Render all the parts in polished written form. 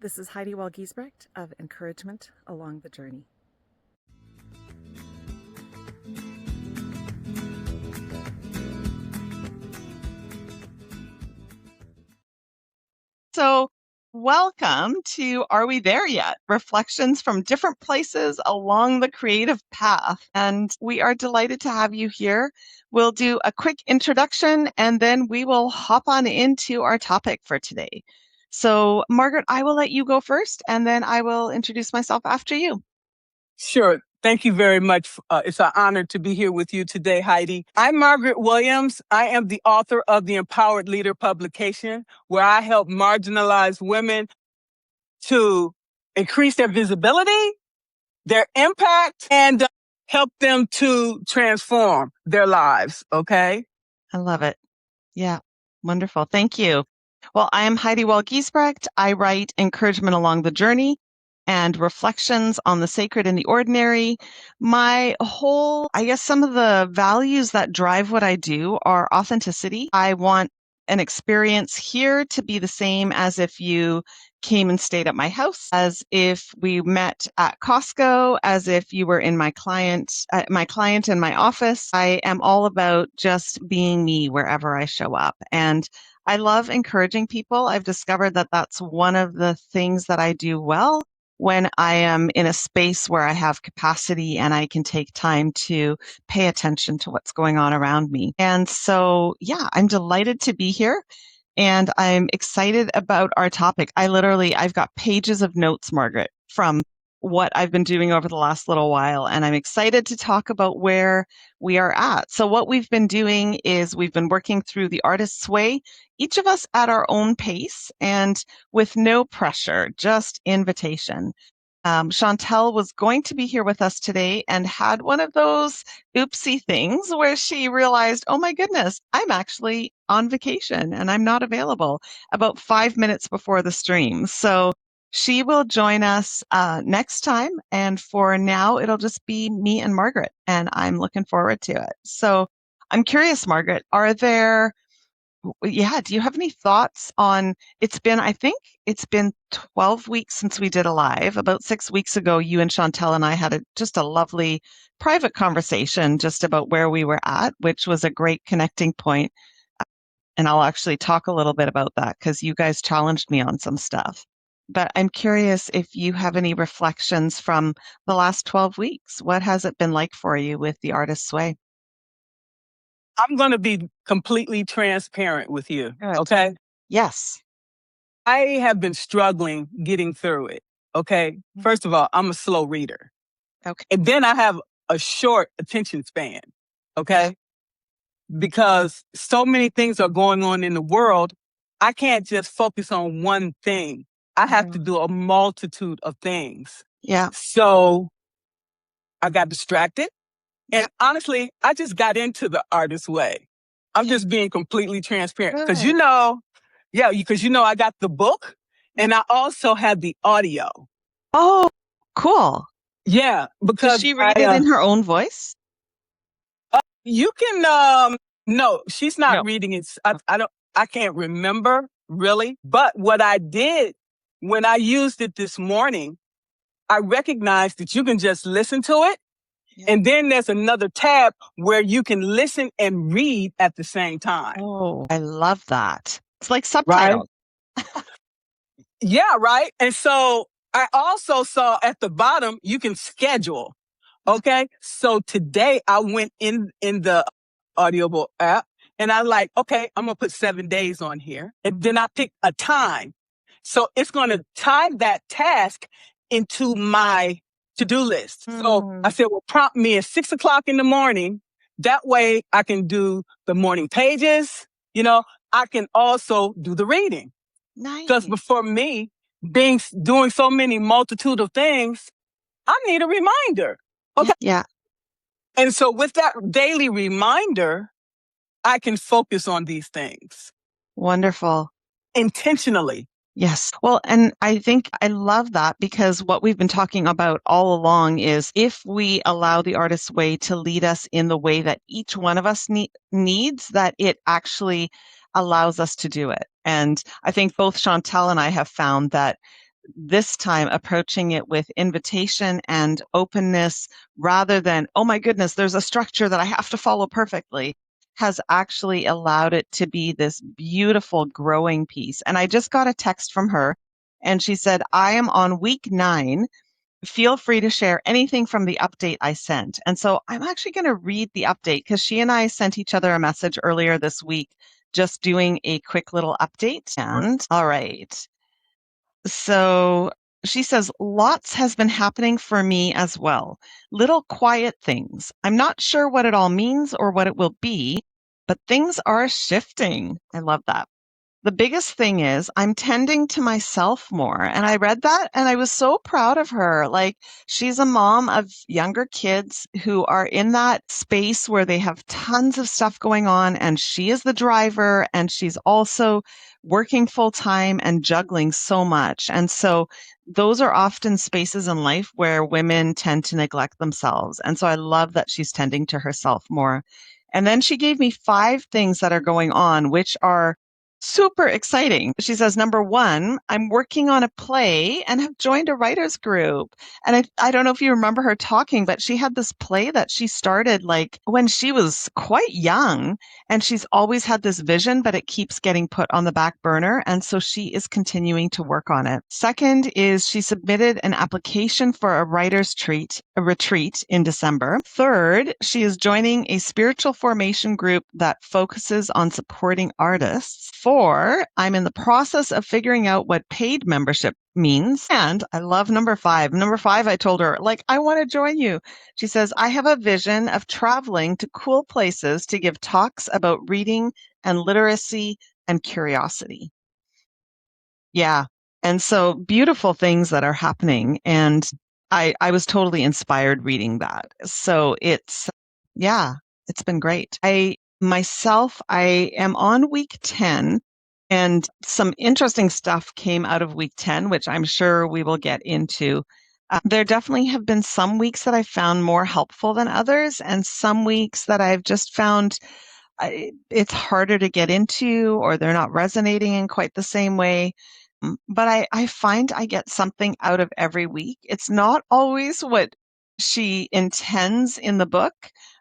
This is Haide Giesbrecht of Encouragement Along the Journey. So, welcome to Are We There Yet? Reflections from different places along the creative path. And we are delighted to have you here. We'll do a quick introduction and then we will hop on into our topic for today. So, Margaret, I will let you go first and then I will introduce myself after you. Sure. Thank you very much. It's an honor to be here with you today, Haide. I'm Margaret Williams. I am the author of the Empowered Leader publication, where I help marginalized women to increase their visibility, their impact, and help them to transform their lives. Okay? I love it. Yeah, wonderful. Thank you. Well, I am Haide Giesbrecht. I write Encouragement Along the Journey and Reflections on the Sacred and the Ordinary. Some of the values that drive what I do are authenticity. I want an experience here to be the same as if you came and stayed at my house, as if we met at Costco, as if you were in my client in my office. I am all about just being me wherever I show up. And I love encouraging people. I've discovered that that's one of the things that I do well when I am in a space where I have capacity and I can take time to pay attention to what's going on around me. And so, yeah, I'm delighted to be here. And I'm excited about our topic. I've got pages of notes, Margaret, from what I've been doing over the last little while. And I'm excited to talk about where we are at. So what we've been doing is we've been working through The Artist's Way, each of us at our own pace and with no pressure, just invitation. Chantel was going to be here with us today and had one of those oopsie things where she realized, oh my goodness, I'm actually on vacation and I'm not available about 5 minutes before the stream. So she will join us next time. And for now, it'll just be me and Margaret, and I'm looking forward to it. So I'm curious, Margaret, do you have any thoughts on I think it's been 12 weeks since we did a live. About 6 weeks ago, you and Chantel and I had just a lovely private conversation just about where we were at, which was a great connecting point. And I'll actually talk a little bit about that because you guys challenged me on some stuff. But I'm curious if you have any reflections from the last 12 weeks. What has it been like for you with The Artist's Way? I'm going to be completely transparent with you. Good. Okay? Yes. I have been struggling getting through it. Okay? First of all, I'm a slow reader. Okay. And then I have a short attention span. Okay? Because so many things are going on in the world, I can't just focus on one thing. I have to do a multitude of things. Yeah. So I got distracted. And honestly, I just got into The Artist's Way. I'm just being completely transparent. Because I got the book and I also have the audio. Oh, cool. Yeah. Because does she read it in her own voice? You can, no, she's not reading it. I can't remember really. But what I did when I used it this morning, I recognized that you can just listen to it. And then there's another tab where you can listen and read at the same time. Oh, I love that. It's like subtitles. Right? Yeah, right. And so I also saw at the bottom, you can schedule. Okay. So today I went in the Audible app and I like, okay, I'm going to put 7 days on here. And then I pick a time. So it's going to tie that task into my to-do list. So I said, well, prompt me at 6 o'clock in the morning. That way I can do the morning pages. I can also do the reading. Nice. Because before me doing so many multitude of things, I need a reminder. Okay. Yeah. And so with that daily reminder, I can focus on these things. Wonderful. Intentionally. Yes. Well, and I think I love that because what we've been talking about all along is if we allow The Artist's Way to lead us in the way that each one of us needs, that it actually allows us to do it. And I think both Chantel and I have found that this time approaching it with invitation and openness rather than, oh my goodness, there's a structure that I have to follow perfectly, has actually allowed it to be this beautiful growing piece. And I just got a text from her and she said, I am on week 9. Feel free to share anything from the update I sent. And so I'm actually going to read the update because she and I sent each other a message earlier this week, just doing a quick little update. And all right. So she says, lots has been happening for me as well. Little quiet things. I'm not sure what it all means or what it will be, but things are shifting. I love that. The biggest thing is I'm tending to myself more. And I read that and I was so proud of her. Like, she's a mom of younger kids who are in that space where they have tons of stuff going on. And she is the driver and she's also working full time and juggling so much. And so those are often spaces in life where women tend to neglect themselves. And so I love that she's tending to herself more. And then she gave me 5 things that are going on, which are super exciting. She says, number 1, I'm working on a play and have joined a writer's group. And I don't know if you remember her talking, but she had this play that she started like when she was quite young. And she's always had this vision, but it keeps getting put on the back burner. And so she is continuing to work on it. Second is she submitted an application for a a retreat in December. Third, she is joining a spiritual formation group that focuses on supporting artists. 4, I'm in the process of figuring out what paid membership means. And I love number 5. Number 5, I told her, like, I want to join you. She says, I have a vision of traveling to cool places to give talks about reading and literacy and curiosity. Yeah. And so beautiful things that are happening. And I was totally inspired reading that. So yeah, it's been great. I am on week 10 and some interesting stuff came out of week 10, which I'm sure we will get into. There definitely have been some weeks that I found more helpful than others, and some weeks that I've just found it's harder to get into or they're not resonating in quite the same way. But I find I get something out of every week. It's not always what she intends in the book,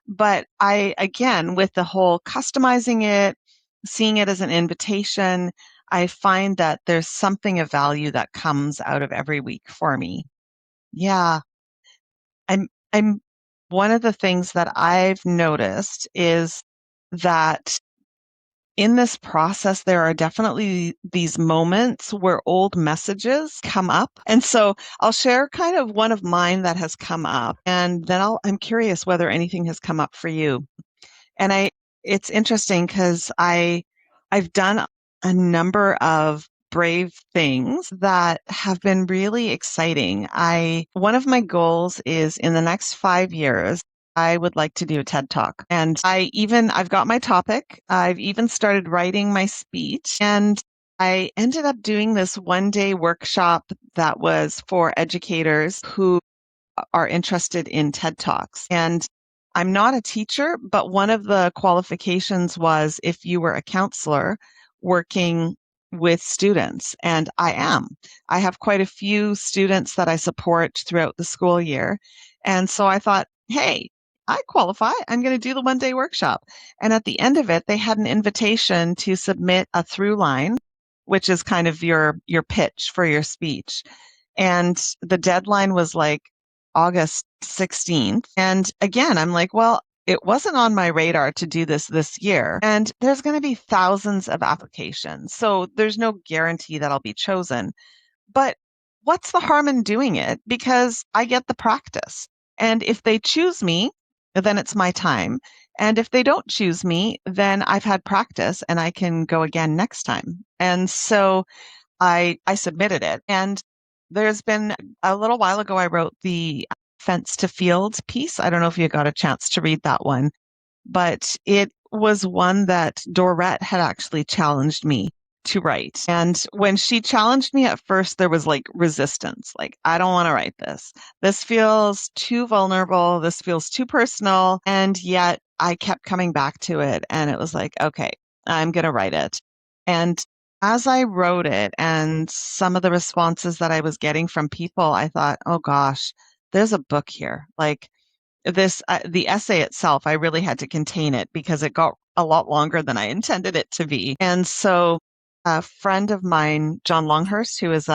but again, with the whole customizing it, seeing it as an invitation, I find that there's something of value that comes out of every week for me. Yeah. I'm one of the things that I've noticed is that in this process, there are definitely these moments where old messages come up. And so I'll share kind of one of mine that has come up, and then I'm curious whether anything has come up for you. And it's interesting because I've done a number of brave things that have been really exciting. One of my goals is in the next 5 years, I would like to do a TED Talk. And I've got my topic. I've even started writing my speech, and I ended up doing this 1-day workshop that was for educators who are interested in TED Talks. And I'm not a teacher, but one of the qualifications was if you were a counselor working with students, and I am. I have quite a few students that I support throughout the school year. And so I thought, hey, I qualify. I'm going to do the 1-day workshop. And at the end of it, they had an invitation to submit a through line, which is kind of your pitch for your speech. And the deadline was like August 16th. And again, I'm like, well, it wasn't on my radar to do this year. And there's going to be thousands of applications. So there's no guarantee that I'll be chosen. But what's the harm in doing it? Because I get the practice. And if they choose me, then it's my time. And if they don't choose me, then I've had practice and I can go again next time. And so I submitted it. And there's been a little while ago, I wrote the Fence to Field piece. I don't know if you got a chance to read that one, but it was one that Dorette had actually challenged me to write. And when she challenged me at first, there was like resistance. Like, I don't want to write this. This feels too vulnerable. This feels too personal. And yet I kept coming back to it. And it was like, okay, I'm going to write it. And as I wrote it and some of the responses that I was getting from people, I thought, oh gosh, there's a book here. Like the essay itself, I really had to contain it because it got a lot longer than I intended it to be. And so a friend of mine, John Longhurst, who is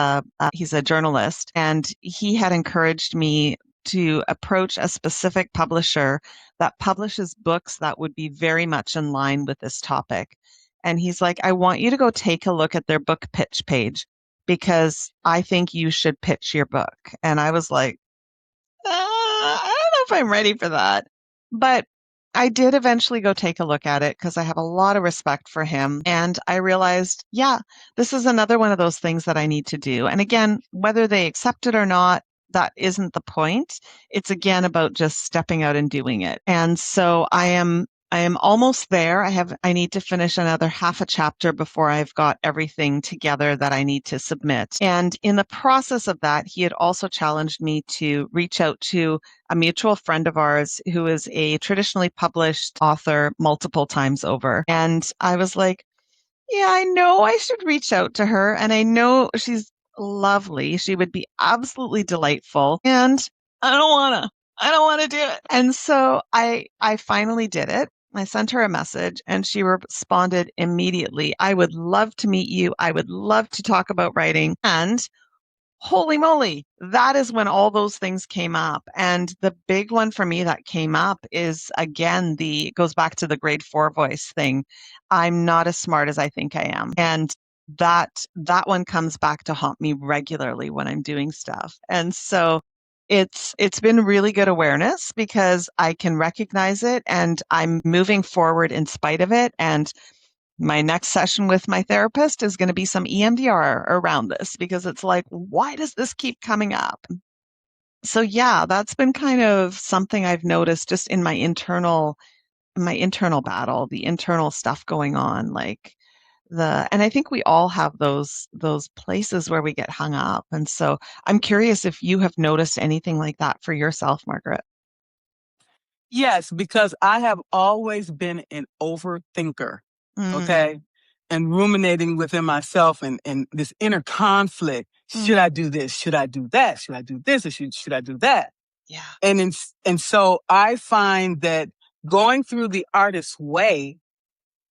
he's a journalist, and he had encouraged me to approach a specific publisher that publishes books that would be very much in line with this topic. And he's like, I want you to go take a look at their book pitch page because I think you should pitch your book. And I was like, I don't know if I'm ready for that. But I did eventually go take a look at it because I have a lot of respect for him. And I realized, yeah, this is another one of those things that I need to do. And again, whether they accept it or not, that isn't the point. It's again about just stepping out and doing it. And so I am almost there. I need to finish another half a chapter before I've got everything together that I need to submit. And in the process of that, he had also challenged me to reach out to a mutual friend of ours who is a traditionally published author multiple times over. And I was like, yeah, I know I should reach out to her. And I know she's lovely. She would be absolutely delightful. And I don't want to do it. And so I finally did it. I sent her a message and she responded immediately. I would love to meet you. I would love to talk about writing. And holy moly, that is when all those things came up. And the big one for me that came up is again, it goes back to the grade 4 voice thing. I'm not as smart as I think I am. And that one comes back to haunt me regularly when I'm doing stuff. And so it's been really good awareness because I can recognize it and I'm moving forward in spite of it. And my next session with my therapist is going to be some EMDR around this because it's like, why does this keep coming up? So yeah, that's been kind of something I've noticed just in my internal battle, the internal stuff going on, like and I think we all have those places where we get hung up. And so I'm curious if you have noticed anything like that for yourself, Margaret. Yes, because I have always been an overthinker, okay? And ruminating within myself and this inner conflict. Should I do this? Should I do that? Should I do this or should I do that? Yeah. And so I find that going through the artist's way,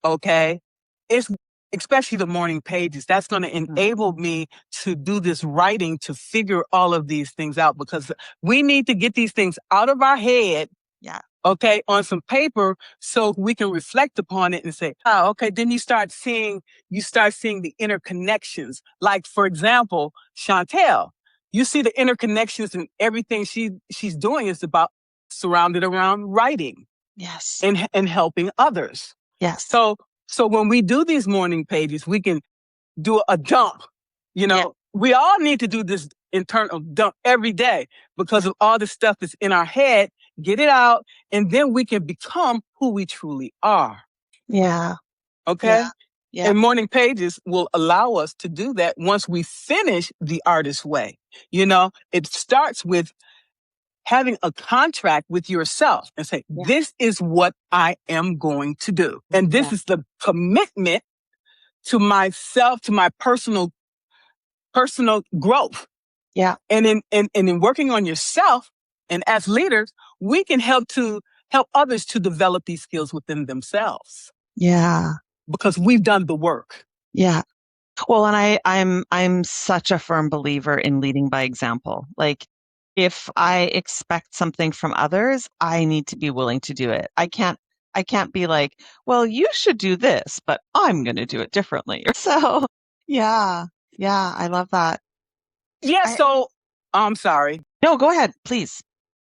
okay, it's especially the morning pages, that's going to enable me to do this writing to figure all of these things out because we need to get these things out of our head. Yeah. Okay, on some paper so we can reflect upon it and say, oh, okay, then you start seeing the interconnections. Like, for example, Chantel, you see the interconnections and everything she's doing is about surrounded around writing. Yes. And helping others. Yes. So when we do these morning pages, we can do a dump. You know, we all need to do this internal dump every day because of all the stuff that's in our head. Get it out, and then we can become who we truly are. Yeah. Okay? Yeah. And morning pages will allow us to do that once we finish the artist's way. You know, it starts with having a contract with yourself and say, this is what I am going to do. And this is the commitment to myself, to my personal growth. And in working on yourself and as leaders, we can help others to develop these skills within themselves. Yeah. Because we've done the work. Yeah. Well, and I'm such a firm believer in leading by example. Like if I expect something from others, I need to be willing to do it. I can't be like, well, you should do this, but I'm going to do it differently. So yeah, I love that. Yeah. So I'm sorry. No, go ahead, please.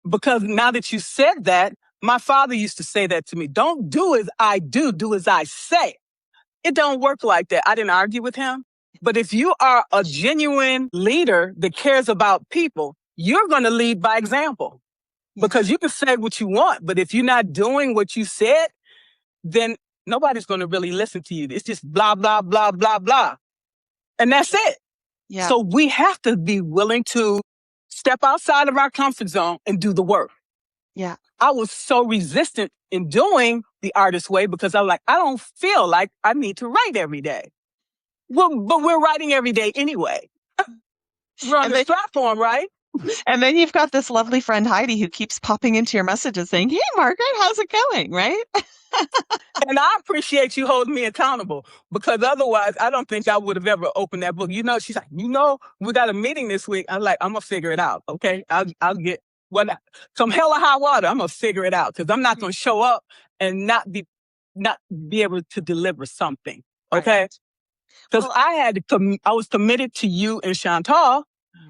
Because now that you said that, my father used to say that to me. Don't do as I do, do as I say. It don't work like that. I didn't argue with him. But if you are a genuine leader that cares about people, you're going to lead by example. Because you can say what you want, but if you're not doing what you said, then nobody's going to really listen to you. It's just blah, blah, blah, blah, blah. And that's it. Yeah. So we have to be willing to step outside of our comfort zone and do the work. Yeah. I was so resistant in doing the artist way because I'm like, I don't feel like I need to write every day. Well, but we're writing every day anyway. We're on And this then, platform, right? and then you've got this lovely friend Heidi who keeps popping into your messages saying, "Hey, Margaret, how's it going?" Right? And I appreciate you holding me accountable, because otherwise I don't think I would have ever opened that book. She's like, we got a meeting this week. I'm like, I'm gonna figure it out. Okay. I'll get what some hell or high water. I'm gonna figure it out, because I'm not gonna show up and not be able to deliver something. Okay. Right. Because Well, I was committed to you and Chantal.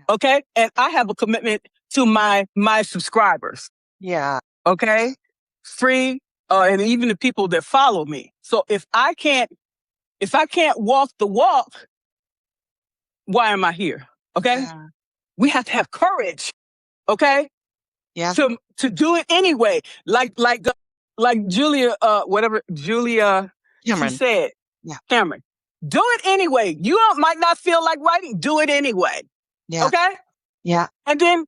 Okay. And I have a commitment to my subscribers. yeah. Okay. Free, and even the people that follow me. So if I can't walk the walk, why am I here? Okay. Yeah. We have to have courage. Okay. Yeah. To do it anyway. Like Julia, she Cameron. said, Yeah. Cameron, do it anyway. You might not feel like writing. Do it anyway. Yeah. Okay. Yeah. And then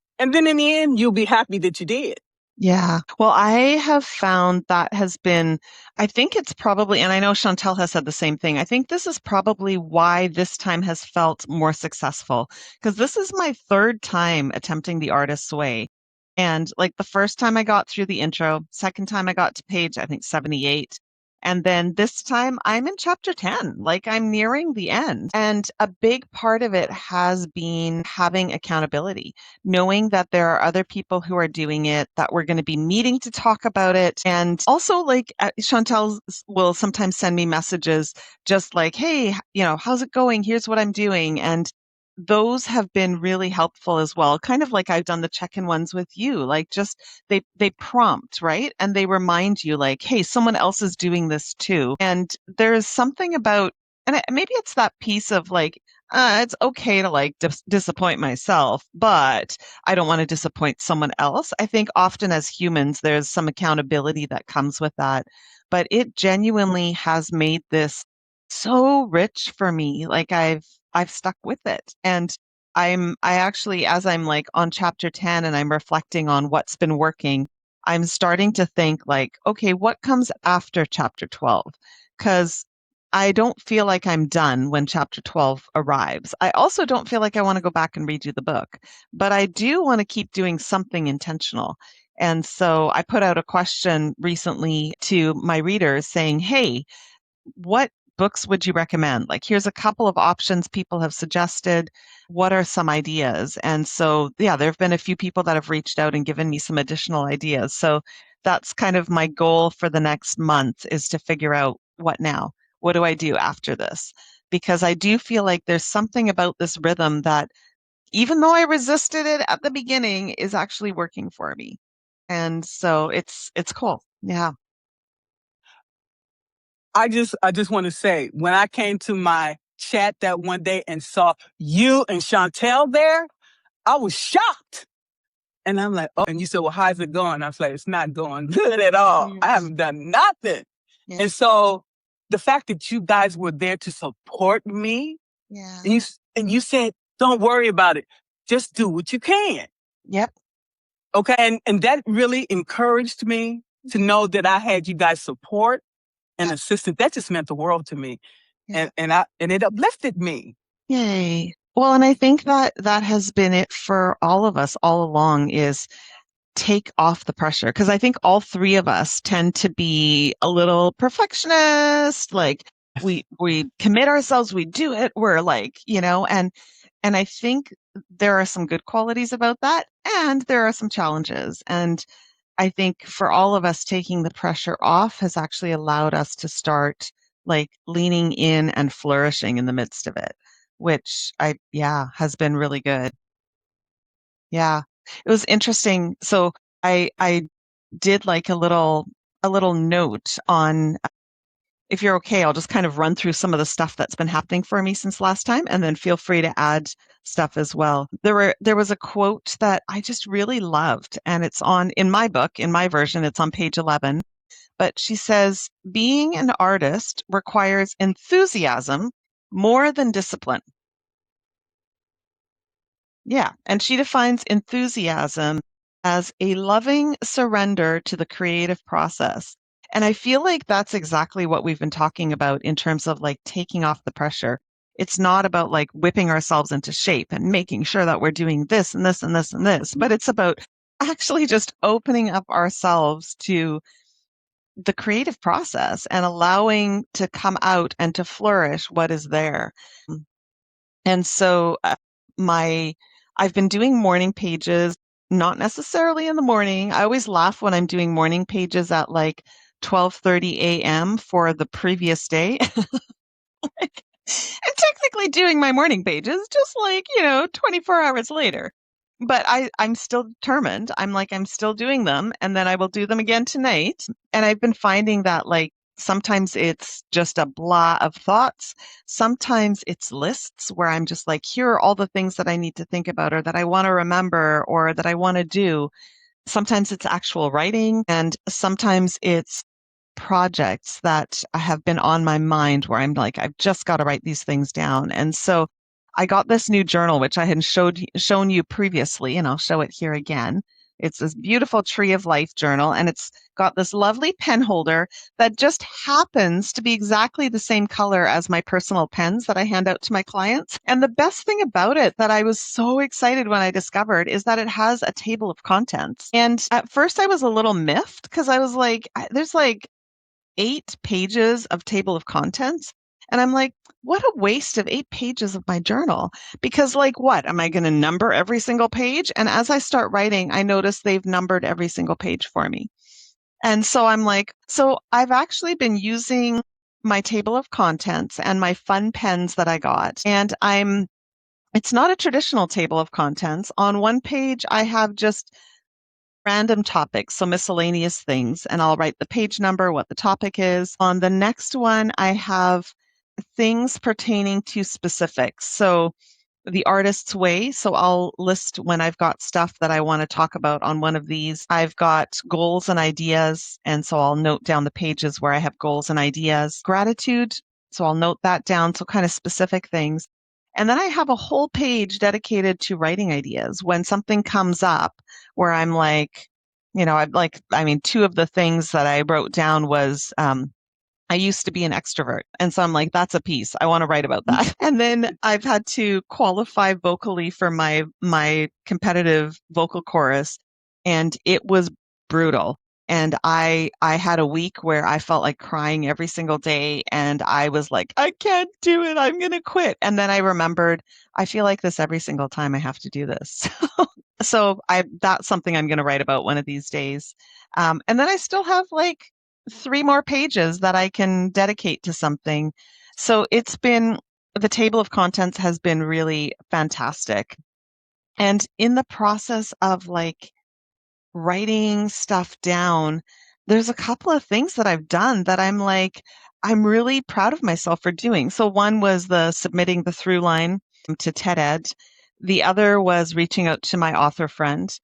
in the end, you'll be happy that you did. Yeah. Well, I have found that has been, I think it's probably, and I know Chantal has said the same thing. I think this is probably why this time has felt more successful, because this is my third time attempting the artist's way. And like the first time I got through the intro, second time I got to page, I think 78. And then this time I'm in chapter 10, like I'm nearing the end. And a big part of it has been having accountability, knowing that there are other people who are doing it, that we're going to be meeting to talk about it. And also, like, Chantal will sometimes send me messages just like, hey, how's it going? Here's what I'm doing. And those have been really helpful as well. Kind of like I've done the check-in ones with you, like just they prompt, right? And they remind you like, hey, someone else is doing this too. And there's something about, and maybe it's that piece of like, it's okay to like disappoint myself, but I don't want to disappoint someone else. I think often as humans, there's some accountability that comes with that. But it genuinely has made this so rich for me. Like I've stuck with it. And I actually, as I'm like on chapter 10 and I'm reflecting on what's been working, I'm starting to think like, okay, what comes after chapter 12? Because I don't feel like I'm done when chapter 12 arrives. I also don't feel like I want to go back and redo the book, but I do want to keep doing something intentional. And so I put out a question recently to my readers saying, hey, what books would you recommend? Like, here's a couple of options people have suggested. What are some ideas? And so, yeah, there have been a few people that have reached out and given me some additional ideas. So that's kind of my goal for the next month, is to figure out what now? What do I do after this? Because I do feel like there's something about this rhythm that, even though I resisted it at the beginning, is actually working for me. And so it's cool. Yeah. I just want to say, when I came to my chat that one day and saw you and Chantel there, I was shocked. And I'm like, oh, and you said, well, how's it going? I was like, it's not going good at all. I haven't done nothing. Yeah. And so the fact that you guys were there to support me, Yeah. and you said, don't worry about it. Just do what you can. Yep. Okay. And that really encouraged me to know that I had you guys support and assistance. That just meant the world to me. Yeah. And it uplifted me. Yay. Well, and I think that that has been it for all of us all along, is take off the pressure. Because I think all three of us tend to be a little perfectionist. Like we commit ourselves, we do it. We're like, and I think there are some good qualities about that, and there are some challenges. And I think for all of us, taking the pressure off has actually allowed us to start like leaning in and flourishing in the midst of it, which has been really good. Yeah. It was interesting. So I did like a little note on, if you're okay, I'll just kind of run through some of the stuff that's been happening for me since last time, and then feel free to add stuff as well. There was a quote that I just really loved, and it's in my book, in my version, it's on page 11. But she says, being an artist requires enthusiasm more than discipline. Yeah. And she defines enthusiasm as a loving surrender to the creative process. And I feel like that's exactly what we've been talking about in terms of like taking off the pressure. It's not about like whipping ourselves into shape and making sure that we're doing this and this and this and this, but it's about actually just opening up ourselves to the creative process and allowing to come out and to flourish what is there. And so I've been doing morning pages, not necessarily in the morning. I always laugh when I'm doing morning pages at like 12:30 a.m. for the previous day. I'm technically doing my morning pages just like, 24 hours later. But I'm still determined. I'm still doing them, and then I will do them again tonight. And I've been finding that like sometimes it's just a blah of thoughts. Sometimes it's lists where I'm just like, here are all the things that I need to think about or that I want to remember or that I want to do. Sometimes it's actual writing, and sometimes it's projects that have been on my mind where I'm like, I've just got to write these things down. And so I got this new journal, which I had shown you previously, and I'll show it here again. It's this beautiful Tree of Life journal, and it's got this lovely pen holder that just happens to be exactly the same color as my personal pens that I hand out to my clients. And the best thing about it that I was so excited when I discovered is that it has a table of contents. And at first I was a little miffed because I was like, there's like 8 pages of table of contents. And I'm like, what a waste of 8 pages of my journal. Because, like, what? Am I going to number every single page? And as I start writing, I notice they've numbered every single page for me. And so I'm like, so I've actually been using my table of contents and my fun pens that I got. And it's not a traditional table of contents. On one page, I have just random topics, so miscellaneous things, and I'll write the page number, what the topic is. On the next one, I have things pertaining to specifics. So the artist's way. So I'll list when I've got stuff that I want to talk about on one of these. I've got goals and ideas. And so I'll note down the pages where I have goals and ideas. Gratitude. So I'll note that down. So kind of specific things. And then I have a whole page dedicated to writing ideas. When something comes up where I'm like, two of the things that I wrote down was, I used to be an extrovert. And so I'm like, that's a piece. I want to write about that. And then I've had to qualify vocally for my competitive vocal chorus. And it was brutal. And I had a week where I felt like crying every single day. And I was like, I can't do it. I'm going to quit. And then I remembered, I feel like this every single time I have to do this. So that's something I'm going to write about one of these days. And then I still have like 3 more pages that I can dedicate to something. So the table of contents has been really fantastic. And in the process of like writing stuff down, there's a couple of things that I've done that I'm really proud of myself for doing. So one was submitting the through line to TED Ed. The other was reaching out to my author friend.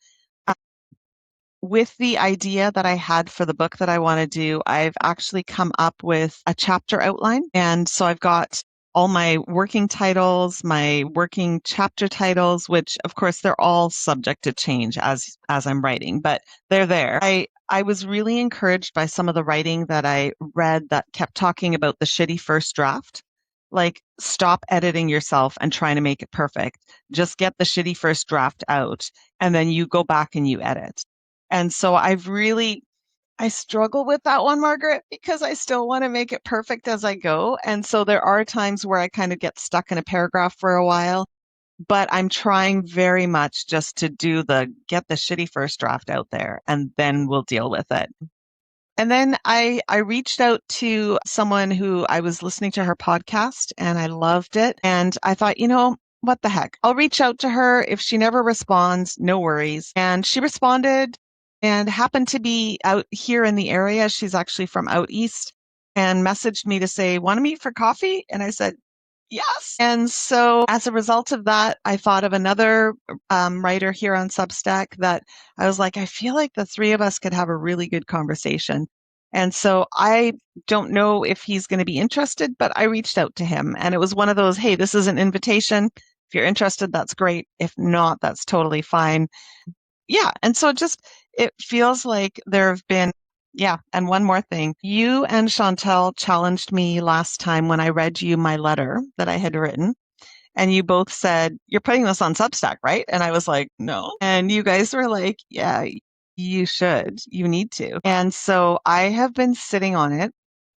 With the idea that I had for the book that I want to do, I've actually come up with a chapter outline. And so I've got all my working titles, my working chapter titles, which of course they're all subject to change as I'm writing, but they're there. I was really encouraged by some of the writing that I read that kept talking about the shitty first draft. Like, stop editing yourself and trying to make it perfect. Just get the shitty first draft out, and then you go back and you edit. And so I struggle with that one, Margaret, because I still want to make it perfect as I go. And so there are times where I kind of get stuck in a paragraph for a while, but I'm trying very much just to get the shitty first draft out there, and then we'll deal with it. And then I reached out to someone who I was listening to her podcast and I loved it. And I thought, what the heck? I'll reach out to her. If she never responds, no worries. And she responded and happened to be out here in the area. She's actually from out east and messaged me to say, want to meet for coffee? And I said, yes. And so as a result of that, I thought of another writer here on Substack that I was like, I feel like the 3 of us could have a really good conversation. And so I don't know if he's going to be interested, but I reached out to him and it was one of those, hey, this is an invitation. If you're interested, that's great. If not, that's totally fine. Yeah. And so it feels like there have been Yeah. And one more thing. You and Chantel challenged me last time when I read you my letter that I had written. And you both said, you're putting this on Substack, right? And I was like, no. And you guys were like, yeah, you should. You need to. And so I have been sitting on it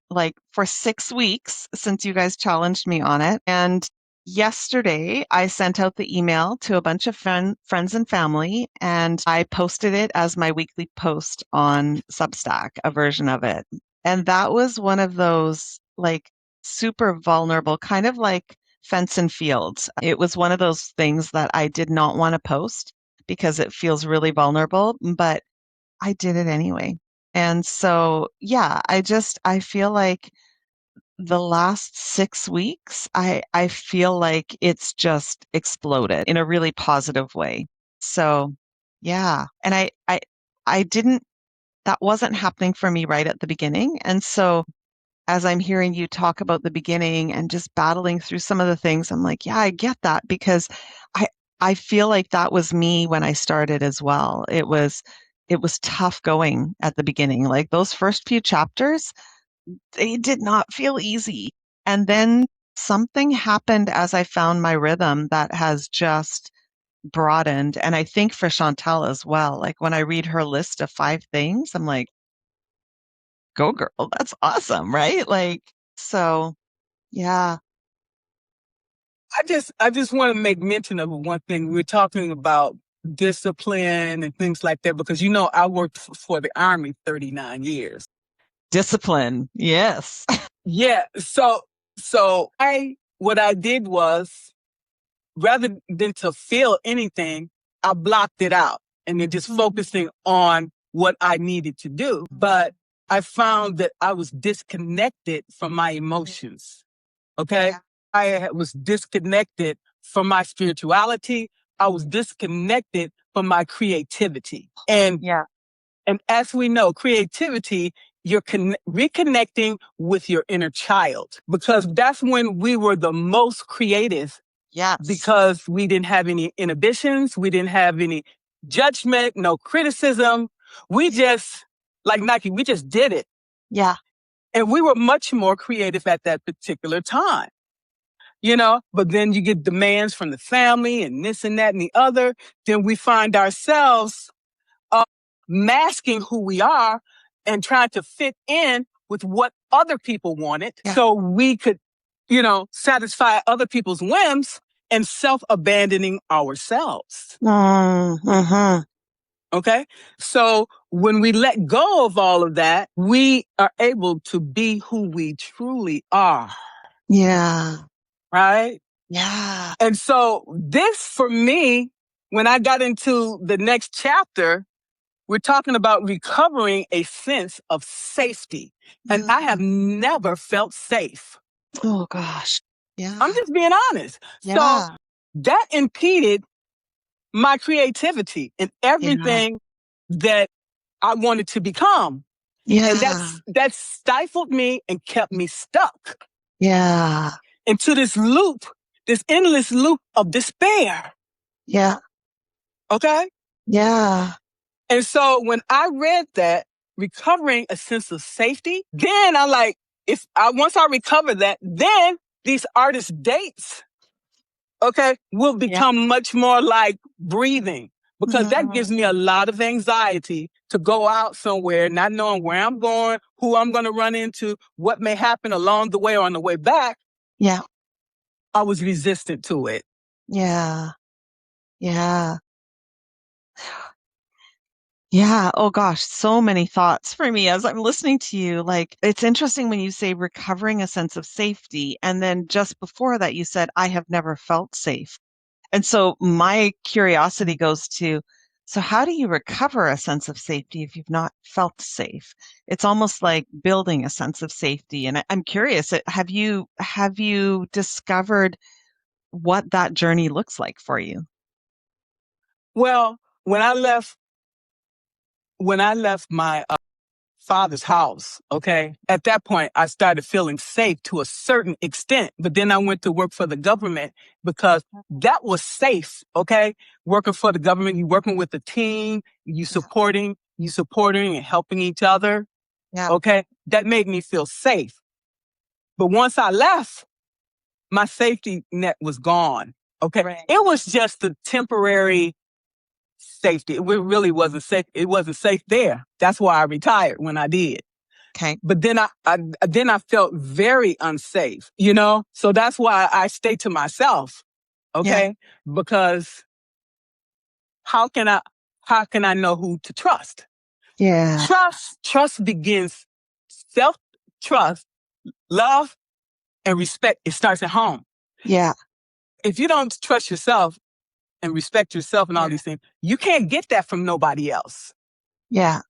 like for 6 weeks since you guys challenged me on it. And yesterday I sent out the email to a bunch of friends and family, and I posted it as my weekly post on Substack, a version of it. And that was one of those like super vulnerable, kind of like fence and fields. It was one of those things that I did not want to post because it feels really vulnerable, but I did it anyway. And so, yeah, I feel like the last 6 weeks, I feel like it's just exploded in a really positive way. So, yeah. And I didn't, that wasn't happening for me right at the beginning. And so as I'm hearing you talk about the beginning and just battling through some of the things, I'm like, yeah, I get that because I I feel like that was me when I started as well. It was tough going at the beginning. Like those first few chapters, they did not feel easy. And then something happened as I found my rhythm that has just broadened. And I think for Chantal as well. Like when I read her list of 5 things, I'm like, go girl, that's awesome, right? Like, so yeah. I just want to make mention of one thing. We're talking about discipline and things like that because I worked for the Army 39 years. Discipline. Yes. Yeah. So what I did was rather than to feel anything, I blocked it out and then just focusing on what I needed to do. But I found that I was disconnected from my emotions. Okay. Yeah. I was disconnected from my spirituality. I was disconnected from my creativity. Yeah. And as we know, creativity, you're reconnecting with your inner child because that's when we were the most creative Yes. because we didn't have any inhibitions. We didn't have any judgment, no criticism. We just, like Nike, we just did it. Yeah. And we were much more creative at that particular time. But then you get demands from the family and this and that and the other. Then we find ourselves masking who we are and trying to fit in with what other people wanted so we could, satisfy other people's whims and self-abandoning ourselves. Mm-hmm. Okay. So when we let go of all of that, we are able to be who we truly are. Yeah. Right. Yeah. And so this for me, when I got into the next chapter, we're talking about recovering a sense of safety. And I have never felt safe. Oh gosh. Yeah. I'm just being honest. So Yeah. that impeded my creativity and everything that I wanted to become. Yeah. And that stifled me and kept me stuck Yeah. into this loop, this endless loop of despair. Yeah. Okay. Yeah. And so when I read that, recovering a sense of safety, then I like, once I recover that, then these artist dates, okay, will become much more like breathing because that gives me a lot of anxiety to go out somewhere, not knowing where I'm going, who I'm going to run into, what may happen along the way or on the way back. Yeah. I was resistant to it. Yeah. Yeah. Yeah. Oh gosh, so many thoughts for me as I'm listening to you. Like, it's interesting when you say recovering a sense of safety. And then just before that, you said, I have never felt safe. And so my curiosity goes to, so how do you recover a sense of safety if you've not felt safe? It's almost like building a sense of safety. And I'm curious, have you discovered what that journey looks like for you? Well, when I left my father's house, okay, at that point, I started feeling safe to a certain extent. But then I went to work for the government because that was safe, okay? Working for the government, you working with a team, you supporting and helping each other. Yeah. Okay. That made me feel safe. But once I left, my safety net was gone. Okay. Right. It was just the temporary safety. It really wasn't safe. It wasn't safe there. That's why I retired when I did. Okay. But then I felt very unsafe, So that's why I stay to myself. Okay. Yeah. Because how can I know who to trust? Yeah. Trust begins self-trust, love, and respect. It starts at home. Yeah. If you don't trust yourself and respect yourself and all these things, you can't get that from nobody else. Yeah.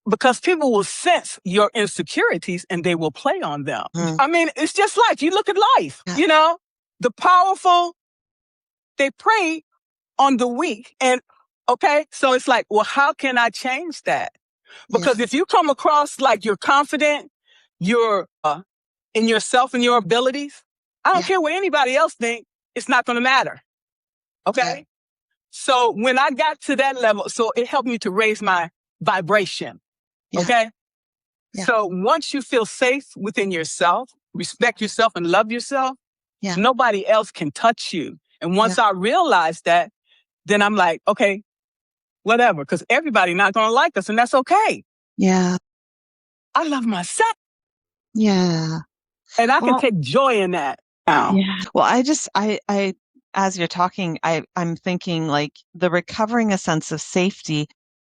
Because people will sense your insecurities and they will play on them. I mean, it's just life. You look at life, the powerful, they prey on the weak. And okay, so it's like, well, how can I change that? Because if you come across like you're confident, you're in yourself and your abilities, I don't care what anybody else think, it's not going to matter. Okay. Yeah. So when I got to that level, so it helped me to raise my vibration. Yeah. Okay. Yeah. So once you feel safe within yourself, respect yourself and love yourself, nobody else can touch you. And once I realized that, then I'm like, okay, whatever, because everybody not going to like us, and that's okay. Yeah. I love myself. Yeah. And I can take joy in that now. Yeah. Well, I as you're talking, I'm thinking like the recovering a sense of safety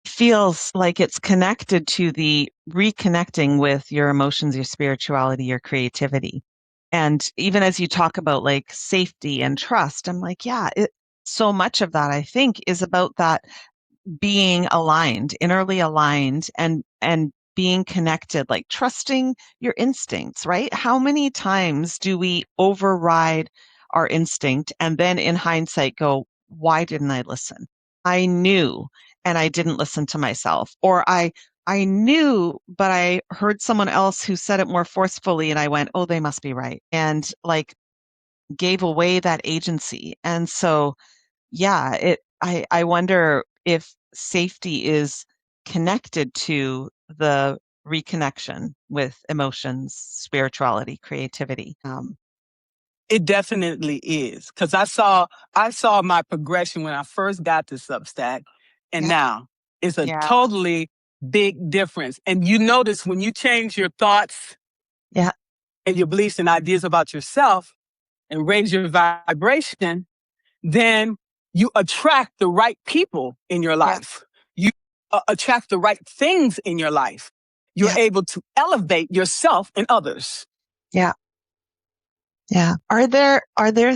feels like it's connected to the reconnecting with your emotions, your spirituality, your creativity. And even as you talk about like safety and trust, I'm like, so much of that I think is about that being aligned, innerly aligned and being connected, like trusting your instincts, right? How many times do we override our instinct and then in hindsight go, why didn't I listen? I knew and I didn't listen to myself. Or I knew, but I heard someone else who said it more forcefully and I went, oh, they must be right. And like gave away that agency. And so I wonder if safety is connected to the reconnection with emotions, spirituality, creativity. It definitely is, because I saw my progression when I first got to Substack, and now it's a totally big difference. And you notice when you change your thoughts, and your beliefs and ideas about yourself, and raise your vibration, then you attract the right people in your life. You attract the right things in your life. You're able to elevate yourself and others. Yeah. Yeah. Are there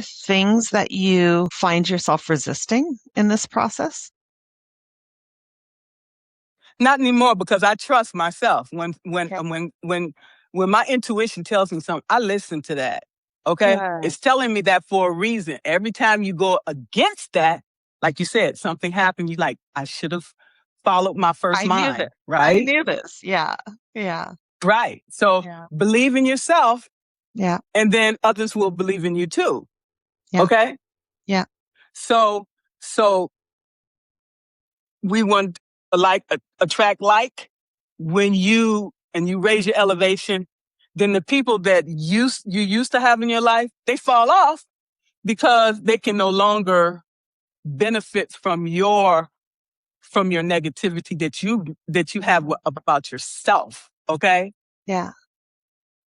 things that you find yourself resisting in this process? Not anymore, because I trust myself. When my intuition tells me something, I listen to that. Okay? Good. It's telling me that for a reason. Every time you go against that, like you said, something happened, you like, I should have followed my first mind. Knew this. Right? I knew this. Yeah. Yeah. Right. So believe in yourself. Yeah. And then others will believe in you too. Yeah. Okay? Yeah. So we want attract like. When you raise your elevation, then the people that you used to have in your life, they fall off because they can no longer benefit from your negativity that you have about yourself. Okay? Yeah.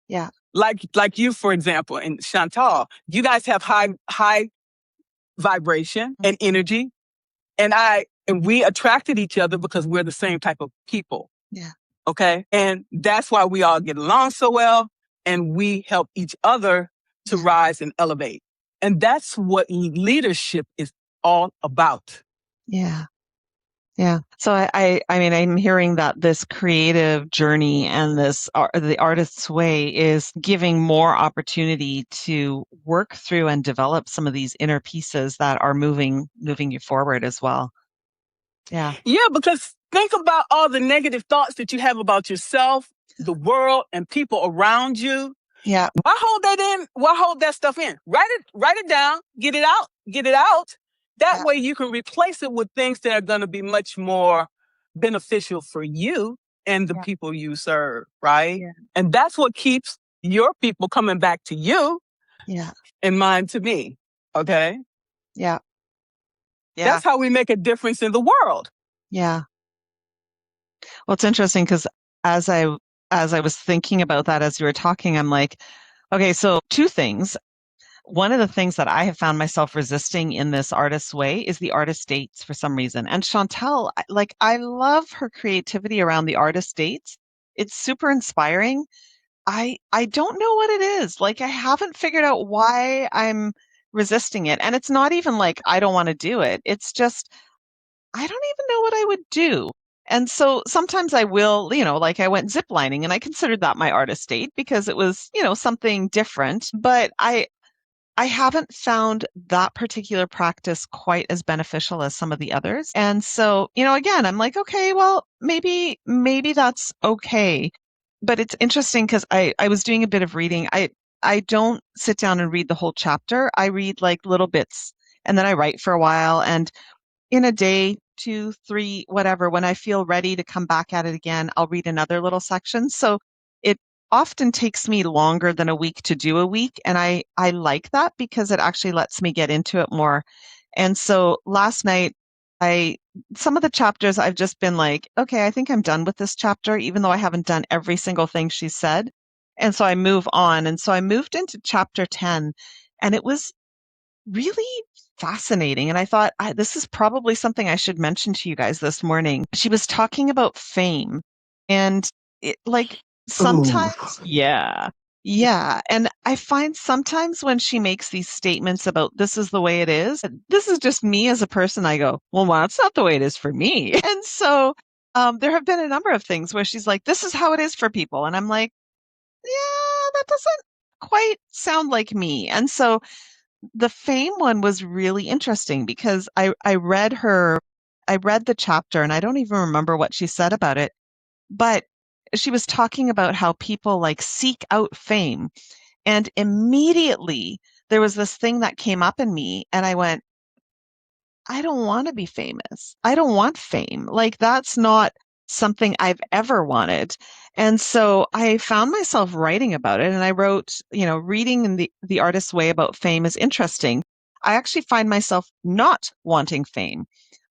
Yeah. Like you, for example, and Chantal, you guys have high vibration and energy, and we attracted each other because we're the same type of people. Yeah. Okay. And that's why we all get along so well, and we help each other to rise and elevate. And that's what leadership is all about. Yeah. Yeah. So I mean, I'm hearing that this creative journey and the artist's way is giving more opportunity to work through and develop some of these inner pieces that are moving you forward as well. Yeah. Yeah, because think about all the negative thoughts that you have about yourself, the world, and people around you. Yeah. Why hold that in? Why hold that stuff in? Write it down, get it out. That way you can replace it with things that are going to be much more beneficial for you. and the Yeah. people you serve, right? Yeah. And that's what keeps your people coming back to you Yeah. and mine to me. Okay. Yeah. Yeah. That's how we make a difference in the world. Yeah. Well, it's interesting because as I as I was thinking about that as you were talking, I'm like, okay, so two things. One of the things that I have found myself resisting in this artist's way is the artist dates for some reason. And Chantel, like I love her creativity around the artist dates. It's super inspiring. I don't know what it is. Like I haven't figured out why I'm resisting it. And it's not even like I don't want to do it. It's just I don't even know what I would do. And so sometimes I will, like I went ziplining and I considered that my artist date because it was, something different. But I haven't found that particular practice quite as beneficial as some of the others. And so, again, I'm like, okay, well, maybe that's okay. But it's interesting because I was doing a bit of reading. I don't sit down and read the whole chapter. I read like little bits and then I write for a while. And in a day, 2, 3, whatever, when I feel ready to come back at it again, I'll read another little section. So it often takes me longer than a week to do a week. And I like that because it actually lets me get into it more. And so last night, some of the chapters I've just been like, okay, I think I'm done with this chapter, even though I haven't done every single thing she said. And so I move on. And so I moved into chapter 10 and it was really fascinating. And I thought, this is probably something I should mention to you guys this morning. She was talking about fame and like sometimes, yeah. Yeah. And I find sometimes when she makes these statements about this is the way it is, this is just me as a person. I go, well, that's not the way it is for me. And so there have been a number of things where she's like, this is how it is for people. And I'm like, yeah, that doesn't quite sound like me. And so the fame one was really interesting because I read the chapter and I don't even remember what she said about it, but she was talking about how people like seek out fame. And immediately there was this thing that came up in me and I went, I don't want to be famous. I don't want fame. Like that's not something I've ever wanted. And so I found myself writing about it and I wrote, reading in the artist's way about fame is interesting. I actually find myself not wanting fame.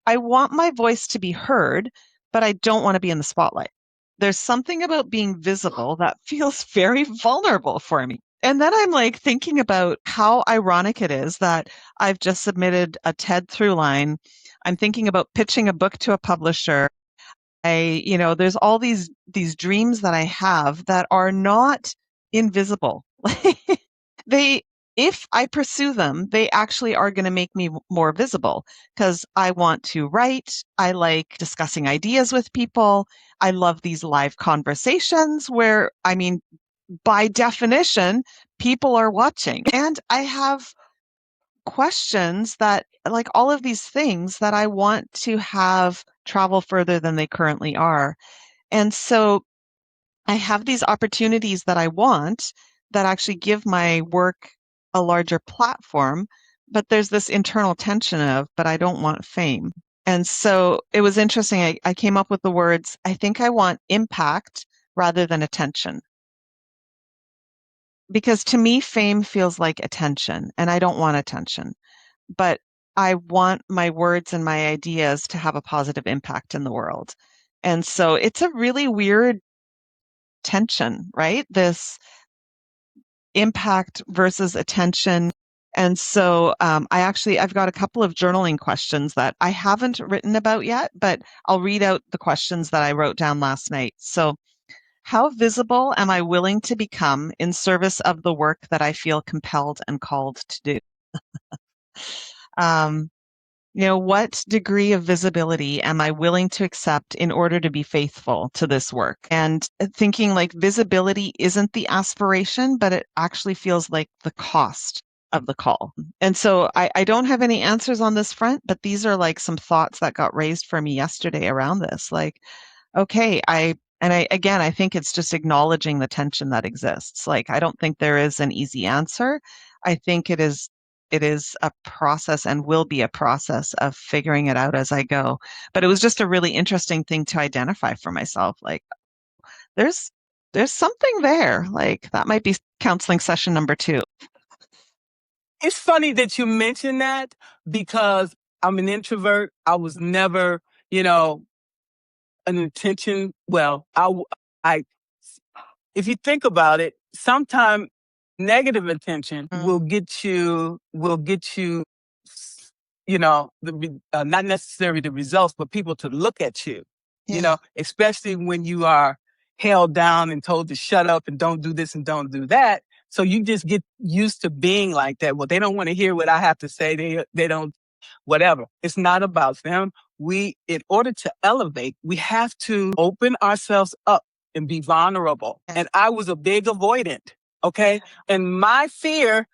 I want my voice to be heard, but I don't want to be in the spotlight. There's something about being visible that feels very vulnerable for me. And then I'm like thinking about how ironic it is that I've just submitted a TED Throughline. I'm thinking about pitching a book to a publisher. There's all these dreams that I have that are not invisible. They, if I pursue them, they actually are going to make me more visible because I want to write. I like discussing ideas with people. I love these live conversations where, I mean, by definition, people are watching. And I have questions that, like all of these things that I want to have travel further than they currently are. And so I have these opportunities that I want that actually give my work a larger platform, but there's this internal tension of, but I don't want fame. And so it was interesting. I came up with the words, I think I want impact rather than attention. Because to me, fame feels like attention, and I don't want attention, but I want my words and my ideas to have a positive impact in the world. And so it's a really weird tension, right? This impact versus attention. And so I've got a couple of journaling questions that I haven't written about yet, but I'll read out the questions that I wrote down last night. So how visible am I willing to become in service of the work that I feel compelled and called to do? Um, what degree of visibility am I willing to accept in order to be faithful to this work? And thinking like visibility isn't the aspiration, but it actually feels like the cost of the call. And so I don't have any answers on this front, but these are like some thoughts that got raised for me yesterday around this. Like, okay, I think it's just acknowledging the tension that exists. Like, I don't think there is an easy answer. I think it is a process and will be a process of figuring it out as I go. But it was just a really interesting thing to identify for myself. Like, there's something there. Like that might be counseling session number 2. It's funny that you mention that because I'm an introvert. I was never, an intention. Well, I, if you think about it, sometimes negative intention will get you, not necessarily the results, but people to look at you, especially when you are held down and told to shut up and don't do this and don't do that. So you just get used to being like that. Well, they don't want to hear what I have to say. They don't, whatever. It's not about them. In order to elevate, we have to open ourselves up and be vulnerable. And I was a big avoidant. Okay. And my fear,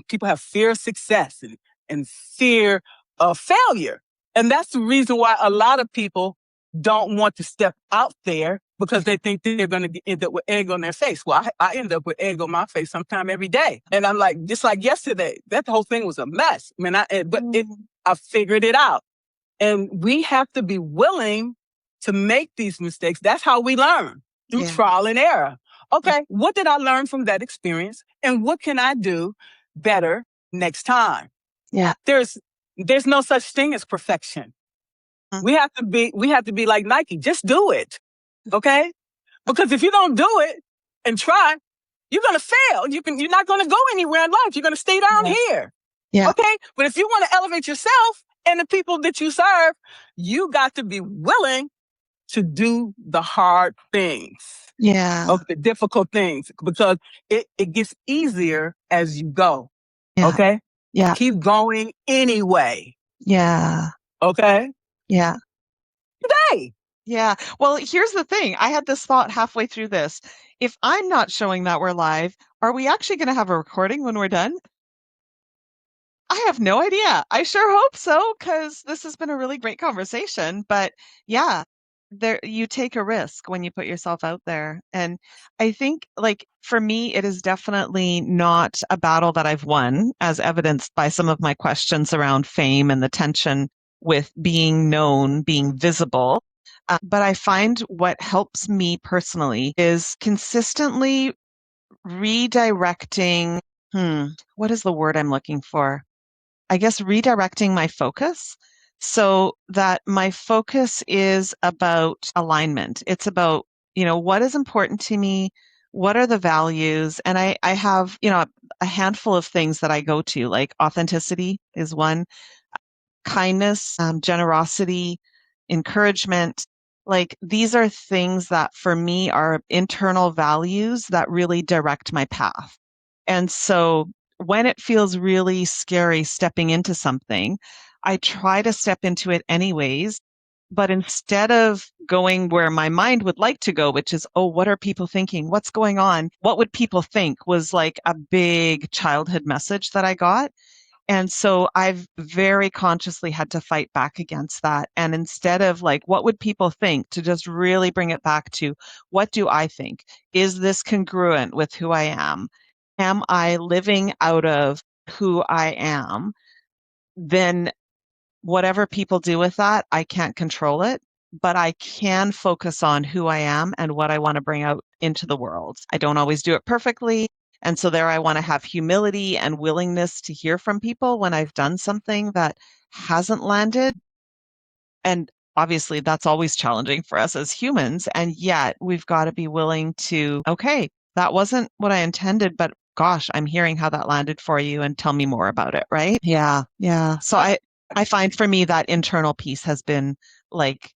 people have fear of success and fear of failure. And that's the reason why a lot of people don't want to step out there because they think they're going to end up with egg on their face. Well, I end up with egg on my face sometime every day. And I'm like, just like yesterday, that whole thing was a mess. I figured it out. And we have to be willing to make these mistakes. That's how we learn, through trial and error. Okay, what did I learn from that experience? And what can I do better next time? Yeah. There's no such thing as perfection. We have to be like Nike. Just do it. Okay? Because if you don't do it and try, you're going to fail. You're not going to go anywhere in life. You're going to stay down here. Yeah. Okay? But if you want to elevate yourself and the people that you serve, you got to be willing to do the hard things. Yeah. Of the difficult things, because it gets easier as you go. Yeah. Okay? Yeah. Keep going anyway. Yeah. Okay? Yeah. Today. Yeah. Well, here's the thing. I had this thought halfway through this. If I'm not showing that we're live, are we actually going to have a recording when we're done? I have no idea. I sure hope so, because this has been a really great conversation. But yeah, you take a risk when you put yourself out there. And I think, like, for me, it is definitely not a battle that I've won, as evidenced by some of my questions around fame and the tension with being known, being visible. But I find what helps me personally is consistently redirecting. What is the word I'm looking for? I guess redirecting my focus so that my focus is about alignment. It's about, what is important to me? What are the values? And I have, a handful of things that I go to, like authenticity is one, kindness, generosity, encouragement. Like these are things that for me are internal values that really direct my path. And so when it feels really scary stepping into something, I try to step into it anyways. But instead of going where my mind would like to go, which is, oh, what are people thinking? What's going on? What would people think was like a big childhood message that I got. And so I've very consciously had to fight back against that. And instead of like, what would people think, to just really bring it back to, what do I think? Is this congruent with who I am? Am I living out of who I am? Then whatever people do with that, I can't control it, but I can focus on who I am and what I want to bring out into the world. I don't always do it perfectly. And so there I want to have humility and willingness to hear from people when I've done something that hasn't landed. And obviously that's always challenging for us as humans. And yet we've got to be willing to, okay, that wasn't what I intended, but gosh, I'm hearing how that landed for you and tell me more about it. Right. Yeah. Yeah. So I find for me that internal piece has been like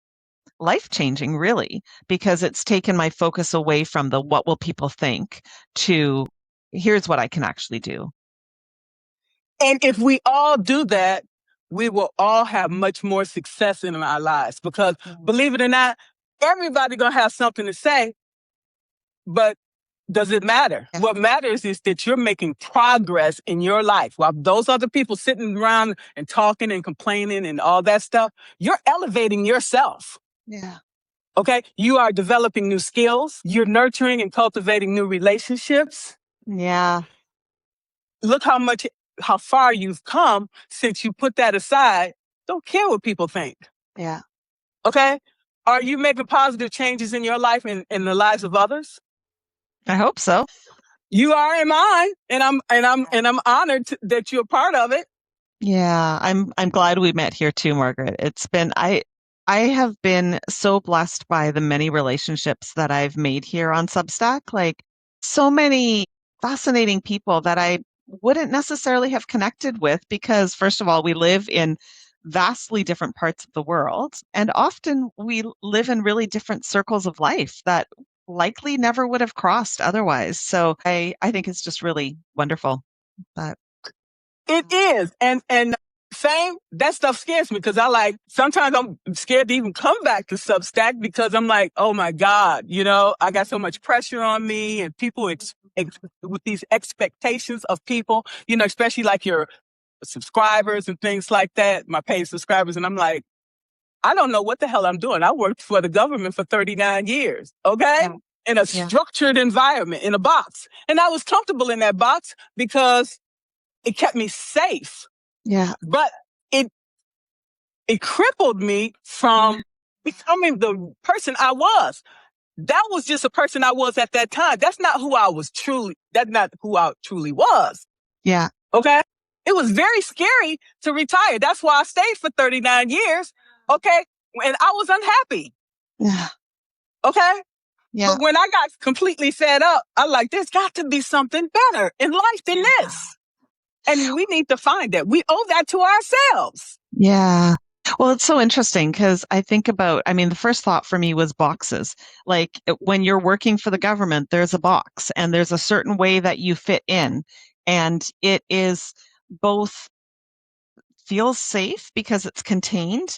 life-changing, really, because it's taken my focus away from the what will people think to here's what I can actually do. And if we all do that, we will all have much more success in our lives, because believe it or not, everybody gonna have something to say, but does it matter? What matters is that you're making progress in your life. While those other people sitting around and talking and complaining and all that stuff, you're elevating yourself. Yeah. Okay? You are developing new skills. You're nurturing and cultivating new relationships. Yeah. Look how far you've come since you put that aside. Don't care what people think. Yeah. Okay? Are you making positive changes in your life and in the lives of others? I hope so. You are in mine, and I'm honored that you're a part of it. Yeah, I'm glad we met here too, Margaret. I have been so blessed by the many relationships that I've made here on Substack. Like so many fascinating people that I wouldn't necessarily have connected with because first of all, we live in vastly different parts of the world, and often we live in really different circles of life that likely never would have crossed otherwise. So I think it's just really wonderful. But It is. And same, that stuff scares me because sometimes I'm scared to even come back to Substack because I'm like, oh my God, I got so much pressure on me and people with these expectations of people, especially like your subscribers and things like that, my paid subscribers. And I'm like, I don't know what the hell I'm doing. I worked for the government for 39 years, okay? yeah, In a yeah, structured environment, in a box. And I was comfortable in that box because it kept me safe. yeah. But it crippled me from becoming the person I was. That was just a person I was at that time. That's not who I truly was. Yeah. Okay. It was very scary to retire. That's why I stayed for 39 years. Okay. And I was unhappy. Yeah. Okay. Yeah. But when I got completely fed up, I'm like, there's got to be something better in life than this. And we need to find that. We owe that to ourselves. Yeah. Well, it's so interesting because I mean, the first thought for me was boxes. Like when you're working for the government, there's a box and there's a certain way that you fit in. And it is both feels safe because it's contained,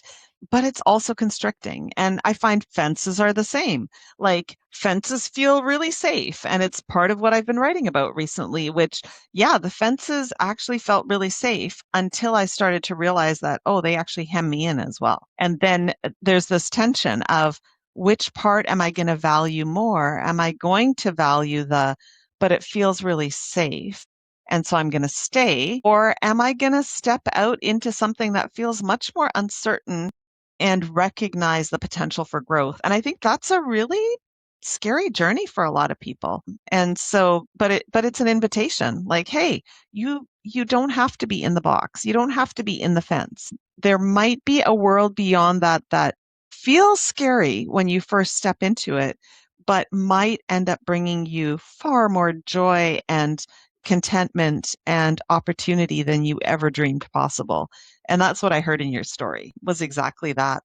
but it's also constricting. And I find fences are the same. Like fences feel really safe. And it's part of what I've been writing about recently, which, yeah, the fences actually felt really safe until I started to realize that, oh, they actually hem me in as well. And then there's this tension of which part am I going to value more? Am I going to value but it feels really safe? And so I'm going to stay? Or am I going to step out into something that feels much more uncertain and recognize the potential for growth? And I think that's a really scary journey for a lot of people. And so, but it's an invitation like, hey, you don't have to be in the box. You don't have to be in the fence. There might be a world beyond that feels scary when you first step into it, but might end up bringing you far more joy and contentment and opportunity than you ever dreamed possible. And that's what I heard in your story was exactly that.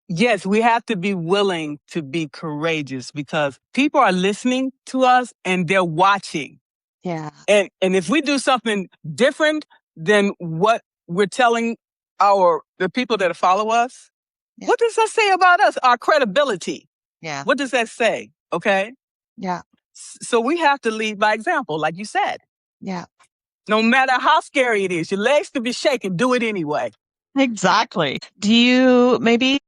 Yes, we have to be willing to be courageous because people are listening to us and they're watching. Yeah. And if we do something different than what we're telling the people that follow us, Yeah. what does that say about us? Our credibility. Yeah. What does that say? Okay. Yeah. So we have to lead by example, like you said. Yeah. No matter how scary it is, your legs could be shaking, do it anyway. Exactly. Do you maybe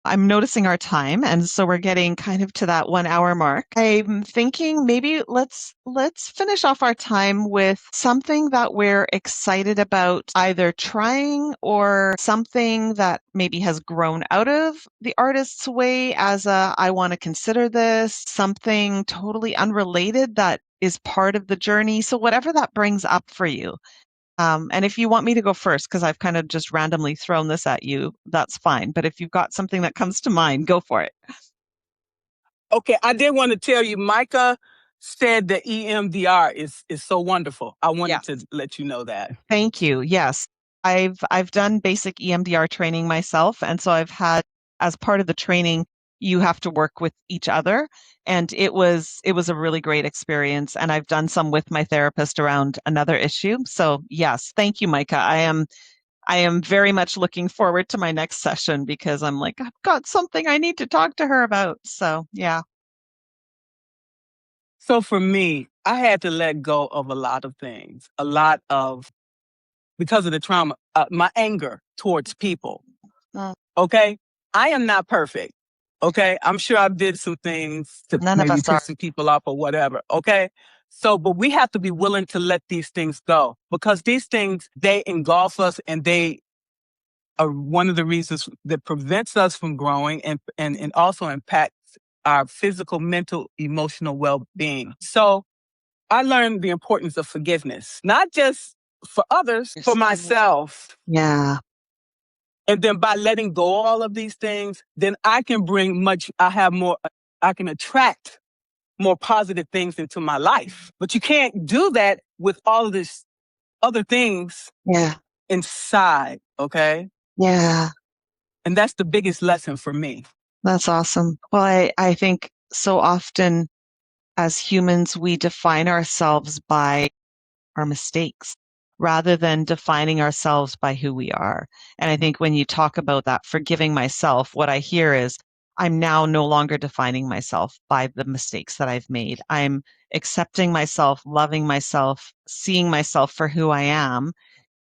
I'm noticing our time and so we're getting kind of to that 1 hour mark. I'm thinking maybe let's finish off our time with something that we're excited about either trying or something that maybe has grown out of the artist's way as I want to consider this, something totally unrelated that is part of the journey. So whatever that brings up for you. And if you want me to go first, because I've kind of just randomly thrown this at you, that's fine. But if you've got something that comes to mind, go for it. Okay, I did want to tell you, Micah said the EMDR is so wonderful. I wanted Yes. to let you know that. Thank you. Yes. I've done basic EMDR training myself. And so I've had, as part of the training, you have to work with each other. And it was a really great experience. And I've done some with my therapist around another issue. So yes, thank you, Micah. I am very much looking forward to my next session because I'm like, I've got something I need to talk to her about. So, yeah. So for me, I had to let go of a lot of things, because of the trauma, my anger towards people. Uh, Okay. I am not perfect. Okay. I'm sure I did some things to None of maybe us are. piss some people off or whatever. Okay. So, but we have to be willing to let these things go because these things, they engulf us and they one of the reasons that prevents us from growing and also impacts our physical, mental, emotional well-being. So I learned the importance of forgiveness, not just for others, for myself. Yeah. And then by letting go of all of these things, then I can I can attract more positive things into my life. But you can't do that with all of this other things Yeah. inside, okay? Yeah. And that's the biggest lesson for me. That's awesome. Well, I think so often as humans, we define ourselves by our mistakes rather than defining ourselves by who we are. And I think when you talk about that, forgiving myself, what I hear is I'm now no longer defining myself by the mistakes that I've made. I'm accepting myself, loving myself, seeing myself for who I am.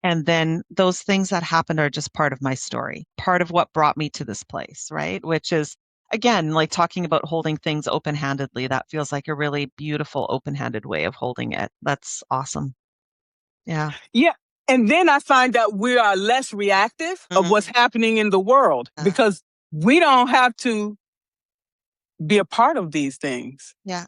And then those things that happened are just part of my story, part of what brought me to this place, right? Which is, again, like talking about holding things open handedly. That feels like a really beautiful, open handed way of holding it. That's awesome. Yeah. Yeah. And then I find that we are less reactive of what's happening in the world because we don't have to be a part of these things. Yeah.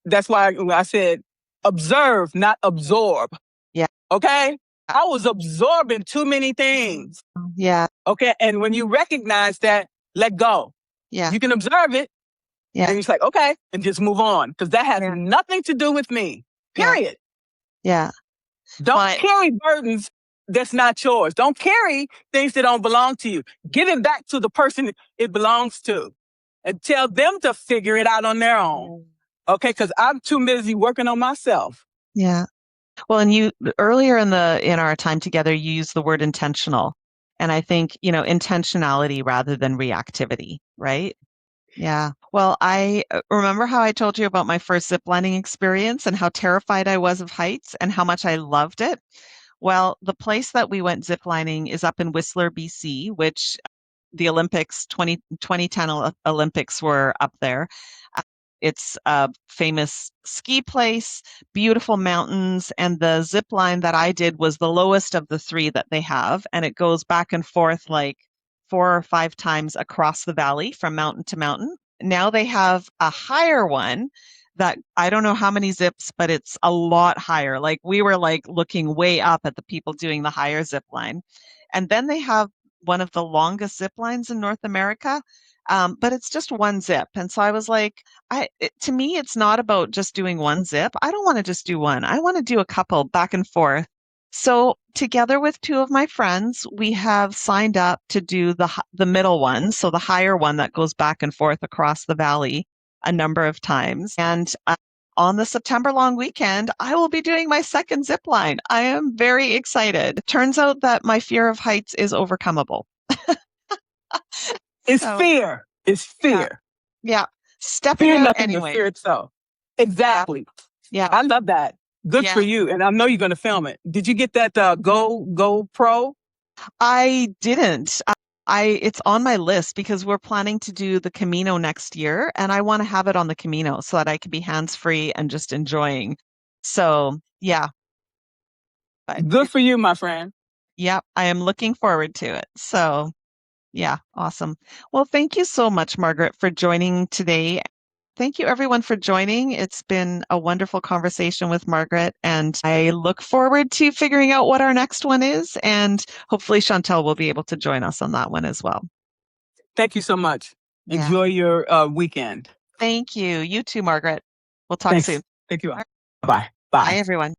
That's why I said observe, not absorb. Yeah. Okay. I was absorbing too many things. Yeah. Okay. And when you recognize that, let go. Yeah. You can observe it. Yeah. And it's like, okay, and just move on. Because that has nothing to do with me. Period. Yeah. Don't carry burdens that's not yours. Don't carry things that don't belong to you. Give it back to the person it belongs to and tell them to figure it out on their own. Okay, because I'm too busy working on myself. Yeah. Well, and you earlier in our time together, you used the word intentional. And I think, intentionality rather than reactivity, right? Yeah. Well, I remember how I told you about my first ziplining experience and how terrified I was of heights and how much I loved it. Well, the place that we went ziplining is up in Whistler, BC, which the Olympics, 2010 Olympics were up there. Uh, It's a famous ski place, beautiful mountains, and the zip line that I did was the lowest of the three that they have, and it goes back and forth like 4 or 5 times across the valley from mountain to mountain. Now they have a higher one that I don't know how many zips, but it's a lot higher. Like we were like looking way up at the people doing the higher zip line. And then they have one of the longest zip lines in North America. But it's just one zip. And so I was like, to me, it's not about just doing one zip. I don't want to just do one. I want to do a couple back and forth. So together with two of my friends, we have signed up to do the middle one. So the higher one that goes back and forth across the valley a number of times. And on the September long weekend, I will be doing my second zip line. I am very excited. Turns out that my fear of heights is overcomeable. It's fear. It's fear. Yeah. Stepping Fear out nothing anyway. but fear itself. Exactly. Yeah. I love that. Good for you. And I know you're going to film it. Did you get that GoPro? I didn't. It's on my list because we're planning to do the Camino next year, and I want to have it on the Camino so that I can be hands-free and just enjoying. So, yeah. But Good for you, my friend. Yeah, I am looking forward to it. So, yeah, awesome. Well, thank you so much, Margaret, for joining today. Thank you, everyone, for joining. It's been a wonderful conversation with Margaret, and I look forward to figuring out what our next one is. And hopefully, Chantel will be able to join us on that one as well. Thank you so much. Yeah. Enjoy your weekend. Thank you. You too, Margaret. We'll talk soon. Thank you. All right. Bye. Bye, everyone.